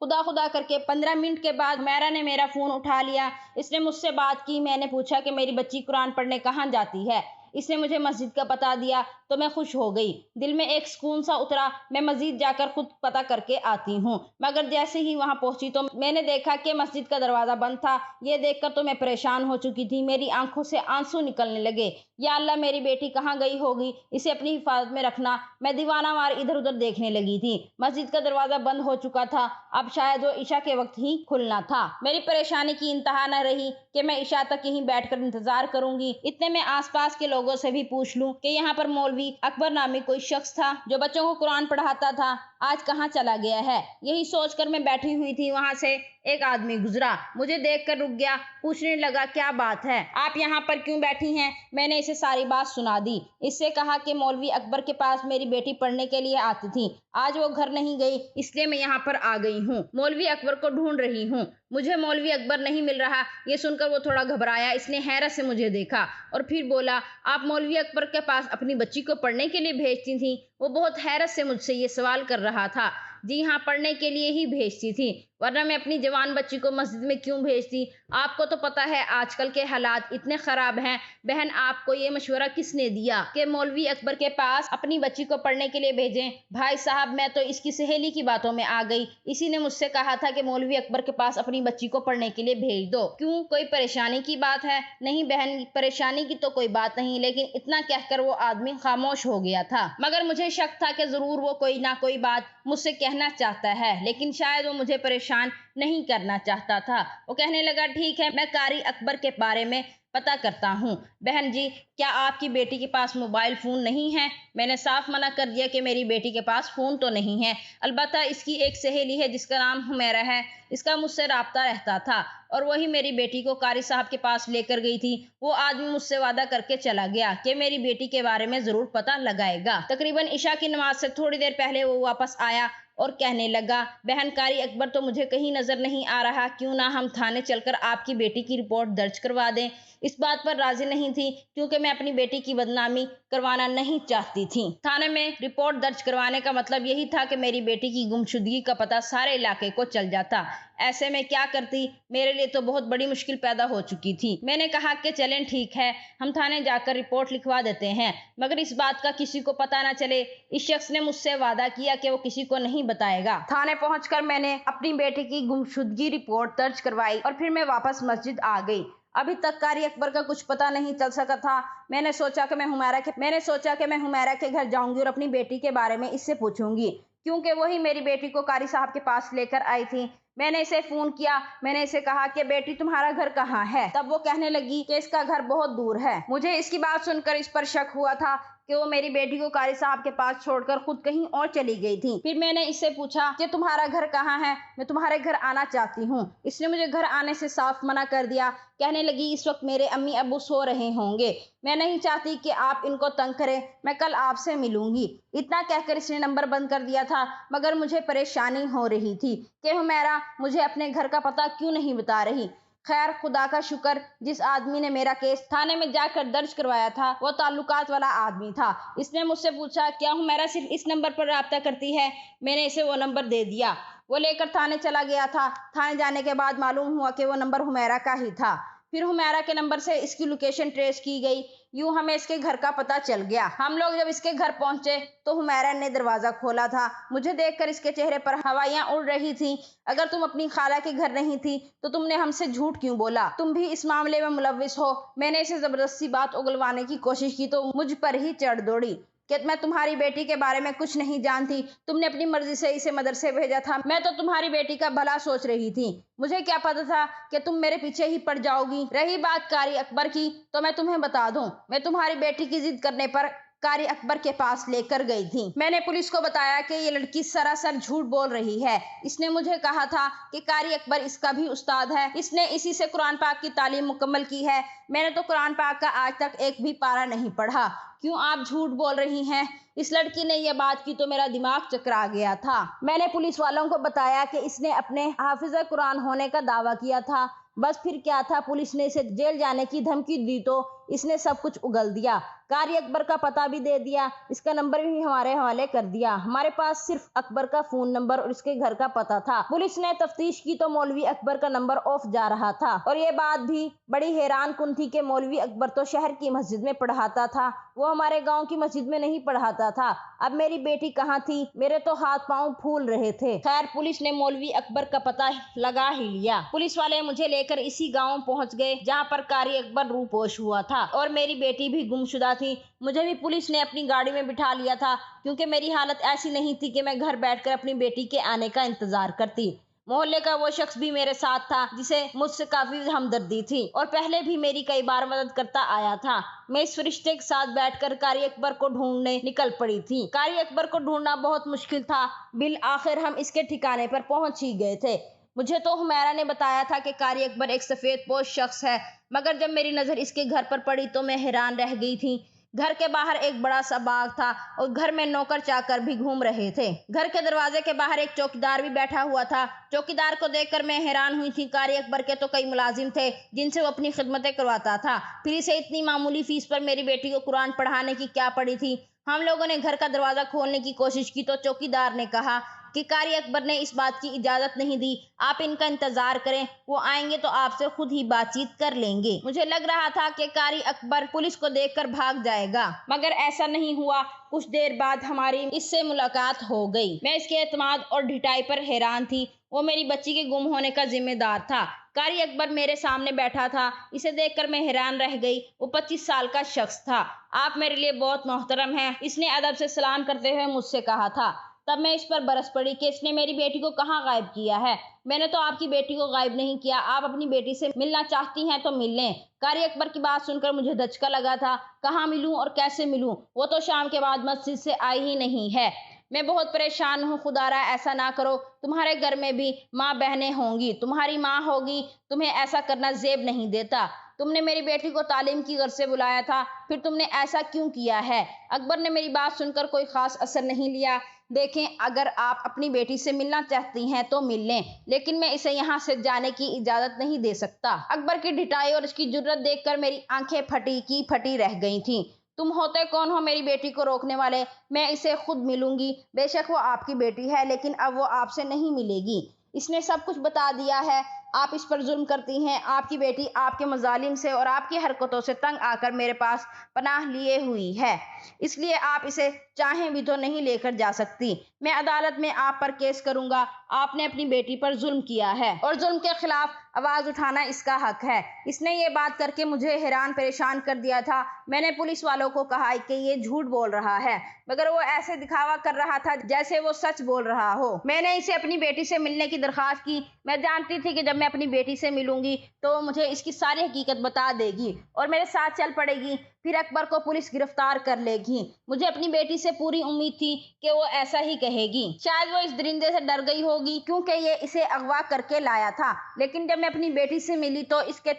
خدا خدا کر کے 15 منٹ کے بعد حمیرہ نے میرا فون اٹھا لیا۔ اس نے مجھ سے بات کی۔ میں نے پوچھا کہ میری بچی قرآن پڑھنے کہاں جاتی ہے۔ اس نے مجھے مسجد کا پتہ دیا تو میں خوش ہو گئی۔ دل میں ایک سکون سا اترا۔ میں مسجد جا کر خود پتہ کر کے آتی ہوں، مگر جیسے ہی وہاں پہنچی تو میں نے دیکھا کہ مسجد کا دروازہ بند تھا۔ یہ دیکھ کر تو میں پریشان ہو چکی تھی۔ میری آنکھوں سے آنسو نکلنے لگے۔ یا اللہ، میری بیٹی کہاں گئی ہوگی، اسے اپنی حفاظت میں رکھنا۔ میں دیوانہ وار ادھر ادھر دیکھنے لگی تھی۔ مسجد کا دروازہ بند ہو چکا تھا، اب شاید وہ عشاء کے وقت ہی کھلنا تھا۔ میری پریشانی کی انتہا نہ رہی کہ میں عشاء تک یہیں بیٹھ کر انتظار کروں گی، اتنے میں آس پاس کے لوگوں سے بھی پوچھ لوں کہ یہاں پر مولوی اکبر نامی کوئی شخص تھا جو بچوں کو قرآن پڑھاتا تھا، آج کہاں چلا گیا ہے۔ یہی سوچ کر میں بیٹھی ہوئی تھی، وہاں سے ایک آدمی گزرا، مجھے دیکھ کر رک گیا، پوچھنے لگا کیا بات ہے، آپ یہاں پر کیوں بیٹھی ہیں؟ میں نے اسے ساری بات سنا دی۔ اس سے کہا کہ مولوی اکبر کے پاس میری بیٹی پڑھنے کے لیے آتی تھی، آج وہ گھر نہیں گئی، اس لیے میں یہاں پر آ گئی ہوں، مولوی اکبر کو ڈھونڈ رہی ہوں، مجھے مولوی اکبر نہیں مل رہا۔ یہ سن کر وہ تھوڑا گھبرایا، اس نے حیرت سے مجھے دیکھا اور پھر بولا، آپ مولوی اکبر کے پاس اپنی بچی کو پڑھنے کے لیے بھیجتی تھیں؟ وہ بہت حیرت سے مجھ سے یہ سوال کر رہا تھا۔ جی ہاں، پڑھنے کے لیے ہی بھیجتی تھی، ورنہ میں اپنی جوان بچی کو مسجد میں کیوں بھیجتی؟ آپ کو تو پتہ ہے آج کل کے حالات اتنے خراب ہیں۔ بہن، آپ کو یہ مشورہ کس نے دیا کہ مولوی اکبر کے پاس اپنی بچی کو پڑھنے کے لیے بھیجیں؟ بھائی صاحب، میں تو اس کی سہیلی کی باتوں میں آ گئی، اسی نے مجھ سے کہا تھا کہ مولوی اکبر کے پاس اپنی بچی کو پڑھنے کے لیے بھیج دو۔ کیوں، کوئی پریشانی کی بات ہے؟ نہیں بہن، پریشانی کی تو کوئی بات نہیں، لیکن اتنا کہہ کر وہ آدمی خاموش ہو گیا تھا۔ مگر مجھے شک تھا کہ ضرور وہ کوئی نہ کوئی بات مجھ سے کہنا چاہتا ہے، لیکن شاید وہ مجھے پریشان نہیں کرنا چاہتا تھا۔ وہ کہنے لگا، ٹھیک ہے، میں قاری اکبر کے بارے میں پتہ کرتا ہوں۔ بہن جی، کیا آپ کی بیٹی کے پاس موبائل فون نہیں ہے؟ میں نے صاف منع کر دیا کہ میری بیٹی کے پاس فون تو نہیں ہے، البتہ اس کی ایک سہیلی ہے جس کا نام حمیرہ ہے، اس کا مجھ سے رابطہ رہتا تھا اور وہی میری بیٹی کو قاری صاحب کے پاس لے کر گئی تھی۔ وہ آدمی مجھ سے وعدہ کر کے چلا گیا کہ میری بیٹی کے بارے میں ضرور پتہ لگائے گا۔ تقریباً عشاء کی نماز سے تھوڑی دیر پہلے وہ واپس آیا اور کہنے لگا، بہن، قاری اکبر تو مجھے کہیں نظر نہیں آ رہا، کیوں نہ ہم تھانے چل کر آپ کی بیٹی کی رپورٹ درج کروا دیں؟ اس بات پر راضی نہیں تھی کیونکہ میں اپنی بیٹی کی بدنامی کروانا نہیں چاہتی تھی۔ تھانے میں رپورٹ درج کروانے کا مطلب یہی تھا کہ میری بیٹی کی گمشدگی کا پتہ سارے علاقے کو چل جاتا۔ ایسے میں کیا کرتی؟ میرے لیے تو بہت بڑی مشکل پیدا ہو چکی تھی۔ میں نے کہا کہ چلیں ٹھیک ہے، ہم تھانے جا کر رپورٹ لکھوا دیتے ہیں، مگر اس بات کا کسی کو پتہ نہ چلے۔ اس شخص نے مجھ سے وعدہ کیا کہ وہ کسی کو نہیں بتائے گا۔ تھانے پہنچ کر میں نے اپنی بیٹی کی گمشدگی رپورٹ درج کروائی اور پھر میں واپس مسجد آ گئی۔ ابھی تک قاری اکبر کا کچھ پتہ نہیں چل سکا تھا۔ میں نے سوچا کہ میں حمیرہ کے گھر جاؤں گی اور اپنی بیٹی کے بارے میں اس سے پوچھوں گی، کیونکہ وہی میری بیٹی کو قاری صاحب کے پاس لے کر آئی تھی۔ میں نے اسے فون کیا، میں نے اسے کہا کہ بیٹی تمہارا گھر کہاں ہے؟ تب وہ کہنے لگی کہ اس کا گھر بہت دور ہے۔ مجھے اس کی بات سن کر اس پر شک ہوا تھا کہ وہ میری بیٹی کو قاری صاحب کے پاس چھوڑ کر خود کہیں اور چلی گئی تھی۔ پھر میں نے اس سے پوچھا کہ تمہارا گھر کہاں ہے؟ میں تمہارے گھر آنا چاہتی ہوں۔ اس نے مجھے گھر آنے سے صاف منع کر دیا، کہنے لگی اس وقت میرے امی ابو سو رہے ہوں گے، میں نہیں چاہتی کہ آپ ان کو تنگ کریں، میں کل آپ سے ملوں گی۔ اتنا کہہ کر اس نے نمبر بند کر دیا تھا، مگر مجھے پریشانی ہو رہی تھی کہ حمیرہ مجھے اپنے گھر کا پتہ کیوں نہیں بتا رہی۔ خیر، خدا کا شکر، جس آدمی نے میرا کیس تھانے میں جا کر درج کروایا تھا وہ تعلقات والا آدمی تھا۔ اس نے مجھ سے پوچھا، کیا حمیرہ صرف اس نمبر پر رابطہ کرتی ہے؟ میں نے اسے وہ نمبر دے دیا۔ وہ لے کر تھانے چلا گیا تھا۔ تھانے جانے کے بعد معلوم ہوا کہ وہ نمبر حمیرہ کا ہی تھا۔ پھر حمیرہ کے نمبر سے اس کی لوکیشن ٹریس کی گئی، یوں ہمیں اس کے گھر کا پتہ چل گیا۔ ہم لوگ جب اس کے گھر پہنچے تو حمیرہ نے دروازہ کھولا تھا۔ مجھے دیکھ کر اس کے چہرے پر ہوائیاں اڑ رہی تھیں۔ اگر تم اپنی خالہ کے گھر نہیں تھی تو تم نے ہم سے جھوٹ کیوں بولا؟ تم بھی اس معاملے میں ملوث ہو۔ میں نے اسے زبردستی بات اگلوانے کی کوشش کی تو مجھ پر ہی چڑھ دوڑی کہ میں تمہاری بیٹی کے بارے میں کچھ نہیں جانتی، تم نے اپنی مرضی سے اسے مدرسے بھیجا تھا، میں تو تمہاری بیٹی کا بھلا سوچ رہی تھی، مجھے کیا پتا تھا کہ تم میرے پیچھے ہی پڑ جاؤ گی۔ رہی بات قاری اکبر کی تو میں تمہیں بتا دوں، میں تمہاری بیٹی کی ضد کرنے پر قاری اکبر کے پاس لے کر گئی تھی۔ میں نے پولیس کو بتایا کہ یہ لڑکی سراسر جھوٹ بول رہی ہے۔ اس نے مجھے کہا تھا کہ قاری اکبر اس کا بھی استاد ہے، اس نے اسی سے قرآن پاک کی تعلیم مکمل کی ہے۔ میں نے تو قرآن پاک کا آج تک ایک بھی پارہ نہیں پڑھا، کیوں آپ جھوٹ بول رہی ہیں؟ اس لڑکی نے یہ بات کی تو میرا دماغ چکرا گیا تھا۔ میں نے پولیس والوں کو بتایا کہ اس نے اپنے حافظ قرآن ہونے کا دعویٰ کیا تھا، بس پھر کیا تھا، پولیس نے اسے جیل جانے کی دھمکی دی تو اس نے سب کچھ اگل دیا۔ قاری اکبر کا پتہ بھی دے دیا، اس کا نمبر بھی ہمارے حوالے کر دیا۔ ہمارے پاس صرف اکبر کا فون نمبر اور اس کے گھر کا پتہ تھا۔ پولیس نے تفتیش کی تو مولوی اکبر کا نمبر آف جا رہا تھا، اور یہ بات بھی بڑی حیران کن تھی کہ مولوی اکبر تو شہر کی مسجد میں پڑھاتا تھا، وہ ہمارے گاؤں کی مسجد میں نہیں پڑھاتا تھا۔ اب میری بیٹی کہاں تھی؟ میرے تو ہاتھ پاؤں پھول رہے تھے۔ خیر پولیس نے مولوی اکبر کا پتہ لگا ہی لیا۔ پولیس والے مجھے لے کر اسی گاؤں پہنچ گئے جہاں پر قاری اکبر روپوش ہوا تھا، اور میری بیٹی بھی گمشدہ تھی۔ مجھے بھی پولیس نے اپنی گاڑی میں بٹھا لیا تھا، کیونکہ میری حالت ایسی نہیں تھی کہ میں گھر بیٹھ کر اپنی بیٹی کے آنے کا انتظار کرتی۔ محلے کا وہ شخص بھی میرے ساتھ تھا جسے مجھ سے کافی ہمدردی تھی، اور پہلے بھی میری کئی بار مدد کرتا آیا تھا۔ میں اس فرشتے کے ساتھ بیٹھ کر قاری اکبر کو ڈھونڈنے نکل پڑی تھی۔ قاری اکبر کو ڈھونڈنا بہت مشکل تھا، بالآخر ہم اس کے ٹھکانے پر پہنچ ہی گئے تھے۔ مجھے تو حمیرہ نے بتایا تھا کہ قاری اکبر ایک سفید پوش شخص ہے، مگر جب میری نظر اس کے گھر پر پڑی تو میں حیران رہ گئی تھی۔ گھر کے باہر ایک بڑا سا باغ تھا، اور گھر میں نوکر چاکر بھی گھوم رہے تھے۔ گھر کے دروازے کے باہر ایک چوکیدار بھی بیٹھا ہوا تھا۔ چوکیدار کو دیکھ کر میں حیران ہوئی تھی۔ قاری اکبر کے تو کئی ملازم تھے جن سے وہ اپنی خدمتیں کرواتا تھا، پھر اسے اتنی معمولی فیس پر میری بیٹی کو قرآن پڑھانے کی کیا پڑی تھی؟ ہم لوگوں نے گھر کا دروازہ کھولنے کی کوشش کی تو چوکیدار نے کہا کہ قاری اکبر نے اس بات کی اجازت نہیں دی، آپ ان کا انتظار کریں، وہ آئیں گے تو آپ سے خود ہی بات چیت کر لیں گے۔ مجھے لگ رہا تھا کہ قاری اکبر پولیس کو دیکھ کر بھاگ جائے گا، مگر ایسا نہیں ہوا۔ کچھ دیر بعد ہماری اس سے ملاقات ہو گئی۔ میں اس کے اعتماد اور ڈٹائی پر حیران تھی۔ وہ میری بچی کے گم ہونے کا ذمہ دار تھا۔ قاری اکبر میرے سامنے بیٹھا تھا، اسے دیکھ کر میں حیران رہ گئی۔ وہ 25 سال کا شخص تھا۔ آپ میرے لیے بہت محترم ہیں، اس نے ادب سے سلام کرتے ہوئے مجھ سے کہا تھا۔ تب میں اس پر برس پڑی کہ اس نے میری بیٹی کو کہاں غائب کیا ہے۔ میں نے تو آپ کی بیٹی کو غائب نہیں کیا، آپ اپنی بیٹی سے ملنا چاہتی ہیں تو مل لیں۔ قاری اکبر کی بات سن کر مجھے دھچکا لگا تھا۔ کہاں ملوں اور کیسے ملوں؟ وہ تو شام کے بعد مسجد سے آئی ہی نہیں ہے۔ میں بہت پریشان ہوں، خدا را ایسا نہ کرو، تمہارے گھر میں بھی ماں بہنیں ہوں گی، تمہاری ماں ہوگی، تمہیں ایسا کرنا زیب نہیں دیتا۔ تم نے میری بیٹی کو تعلیم کی غرض سے بلایا تھا، پھر تم نے ایسا کیوں کیا ہے؟ اکبر نے میری بات سن کر کوئی خاص اثر نہیں لیا۔ دیکھیں، اگر آپ اپنی بیٹی سے ملنا چاہتی ہیں تو مل لیں، لیکن میں اسے یہاں سے جانے کی اجازت نہیں دے سکتا۔ اکبر کی ڈٹائی اور اس کی جرأت دیکھ کر میری آنکھیں پھٹی کی پھٹی رہ گئی تھیں۔ تم ہوتے کون ہو میری بیٹی کو روکنے والے؟ میں اسے خود ملوں گی۔ بے شک وہ آپ کی بیٹی ہے، لیکن اب وہ آپ سے نہیں ملے گی۔ اس نے سب کچھ بتا دیا ہے۔ آپ اس پر ظلم کرتی ہیں۔ آپ کی بیٹی آپ کے مظالم سے اور آپ کی حرکتوں سے تنگ آ کر میرے پاس پناہ لیے ہوئی ہے، اس لیے آپ اسے چاہیں بھی تو نہیں لے کر جا سکتی۔ میں عدالت میں آپ پر کیس کروں گا۔ آپ نے اپنی بیٹی پر ظلم کیا ہے، اور ظلم کے خلاف آواز اٹھانا اس کا حق ہے۔ اس نے یہ بات کر کے مجھے حیران پریشان کر دیا تھا۔ میں نے پولیس والوں کو کہا کہ یہ جھوٹ بول رہا ہے، مگر وہ ایسے دکھاوا کر رہا تھا جیسے وہ سچ بول رہا ہو۔ میں نے اسے اپنی بیٹی سے ملنے کی درخواست کی۔ میں جانتی تھی کہ جب میں اپنی بیٹی سے ملوں گی تو وہ مجھے اس کی ساری حقیقت بتا دے گی اور میرے ساتھ چل پڑے گی، پھر اکبر کو پولیس گرفتار کر لے گی۔ مجھے اپنی بیٹی سے پوری امید تھی کہ وہ ایسا ہی کہے گی۔ شاید وہ اس درندے سے ڈر گئی ہوگی، کیونکہ یہ اسے اغوا کر کے لایا تھا، لیکن جب میں اپنی بیٹی سے ملی تو اس کے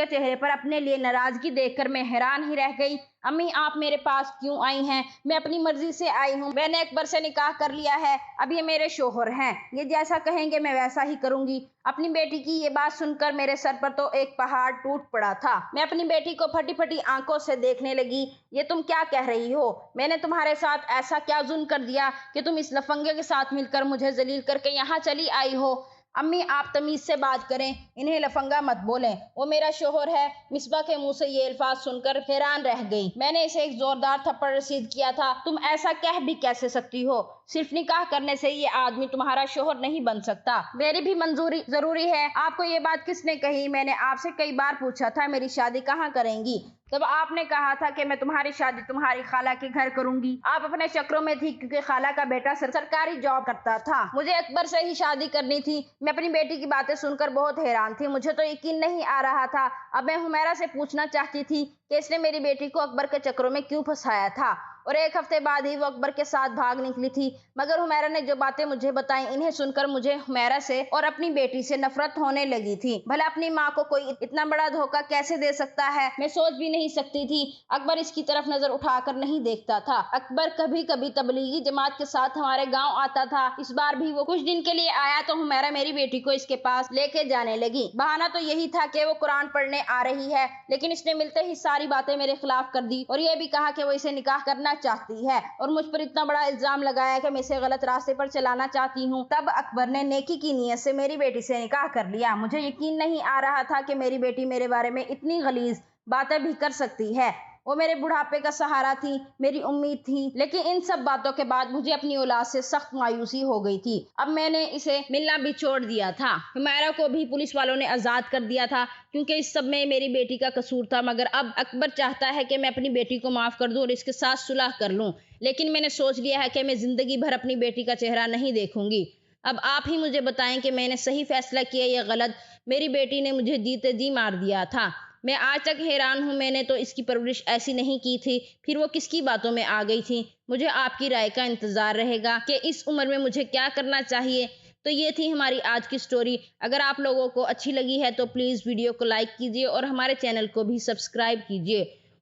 چہرے پر اپنے لیے ناراضگی دیکھ کر میں حیران ہی رہ گئی۔ امی، آپ میرے پاس کیوں آئی ہیں؟ میں اپنی مرضی سے آئی ہوں۔ میں نے اکبر سے نکاح کر لیا ہے، اب یہ میرے شوہر ہیں، یہ جیسا کہیں گے میں ویسا ہی کروں گی۔ اپنی بیٹی کی یہ بات سن کر میرے سر پر تو ایک پہاڑ ٹوٹ پڑا تھا۔ میں اپنی بیٹی کو پھٹی پھٹی آنکھوں سے دیکھنے لگی۔ یہ تم کیا کہہ رہی ہو؟ میں نے تمہارے ساتھ ایسا کیا ظلم کر دیا کہ تم اس لفنگے کے ساتھ مل کر مجھے ذلیل کر کے یہاں چلی آئی ہو؟ امی، آپ تمیز سے بات کریں، انہیں لفنگا مت بولیں، وہ میرا شوہر ہے۔ مصباح کے منہ سے یہ الفاظ سن کر حیران رہ گئی۔ میں نے اسے ایک زوردار تھپڑ رسید کیا تھا۔ تم ایسا کہہ بھی کیسے سکتی ہو؟ صرف نکاح کرنے سے یہ آدمی تمہارا شوہر نہیں بن سکتا۔ میری بھی منظوری ضروری ہے۔ آپ کو یہ بات کس نے کہی؟ میں نے آپ سے کئی بار پوچھا تھا میری شادی کہاں کریں گی، تب آپ نے کہا تھا کہ میں تمہاری شادی تمہاری خالہ کے گھر کروں گی۔ آپ اپنے چکروں میں تھی، کیونکہ خالہ کا بیٹا سرکاری جاب کرتا تھا۔ مجھے اکبر سے ہی شادی کرنی تھی۔ میں اپنی بیٹی کی باتیں سن کر بہت حیران تھی۔ مجھے تو یقین نہیں آ رہا تھا۔ اب میں حمیرہ سے پوچھنا چاہتی تھی کہ اس نے میری بیٹی کو اکبر کے چکروں میں کیوں پھنسایا تھا۔ اور ایک ہفتے بعد ہی وہ اکبر کے ساتھ بھاگ نکلی تھی۔ مگر حمیرہ نے جو باتیں مجھے بتائیں انہیں سن کر مجھے حمیرہ سے اور اپنی بیٹی سے نفرت ہونے لگی تھی۔ بھلا اپنی ماں کو کوئی اتنا بڑا دھوکہ کیسے دے سکتا ہے، میں سوچ بھی نہیں سکتی تھی۔ اکبر اس کی طرف نظر اٹھا کر نہیں دیکھتا تھا۔ اکبر کبھی کبھی تبلیغی جماعت کے ساتھ ہمارے گاؤں آتا تھا۔ اس بار بھی وہ کچھ دن کے لیے آیا تو حمیرہ میری بیٹی کو اس کے پاس لے کے جانے لگی۔ بہانہ تو یہی تھا کہ وہ قرآن پڑھنے آ رہی ہے، لیکن اس نے ملتے ہی ساری باتیں میرے خلاف کر دی اور یہ بھی کہا کہ وہ اسے نکاح کرنا چاہتی ہے اور مجھ پر اتنا بڑا الزام لگایا کہ میں اسے غلط راستے پر چلانا چاہتی ہوں۔ تب اکبر نے نیکی کی نیت سے میری بیٹی سے نکاح کر لیا۔ مجھے یقین نہیں آ رہا تھا کہ میری بیٹی میرے بارے میں اتنی غلیظ باتیں بھی کر سکتی ہے۔ وہ میرے بڑھاپے کا سہارا تھی، میری امید تھی، لیکن ان سب باتوں کے بعد مجھے اپنی اولاد سے سخت مایوسی ہو گئی تھی۔ اب میں نے اسے ملنا بھی چھوڑ دیا تھا۔ حمیرہ کو بھی پولیس والوں نے آزاد کر دیا تھا کیونکہ اس سب میں میری بیٹی کا قصور تھا۔ مگر اب اکبر چاہتا ہے کہ میں اپنی بیٹی کو معاف کر دوں اور اس کے ساتھ صلح کر لوں، لیکن میں نے سوچ لیا ہے کہ میں زندگی بھر اپنی بیٹی کا چہرہ نہیں دیکھوں گی۔ اب آپ ہی مجھے بتائیں کہ میں نے صحیح فیصلہ کیا یا غلط۔ میری بیٹی نے مجھے جیتے جی مار دیا تھا۔ میں آج تک حیران ہوں، میں نے تو اس کی پرورش ایسی نہیں کی تھی، پھر وہ کس کی باتوں میں آ گئی تھی۔ مجھے آپ کی رائے کا انتظار رہے گا کہ اس عمر میں مجھے کیا کرنا چاہیے۔ تو یہ تھی ہماری آج کی سٹوری۔ اگر آپ لوگوں کو اچھی لگی ہے تو پلیز ویڈیو کو لائک کیجیے اور ہمارے چینل کو بھی سبسکرائب کیجیے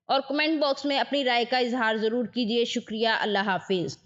اور کمنٹ باکس میں اپنی رائے کا اظہار ضرور کیجیے۔ شکریہ، اللہ حافظ۔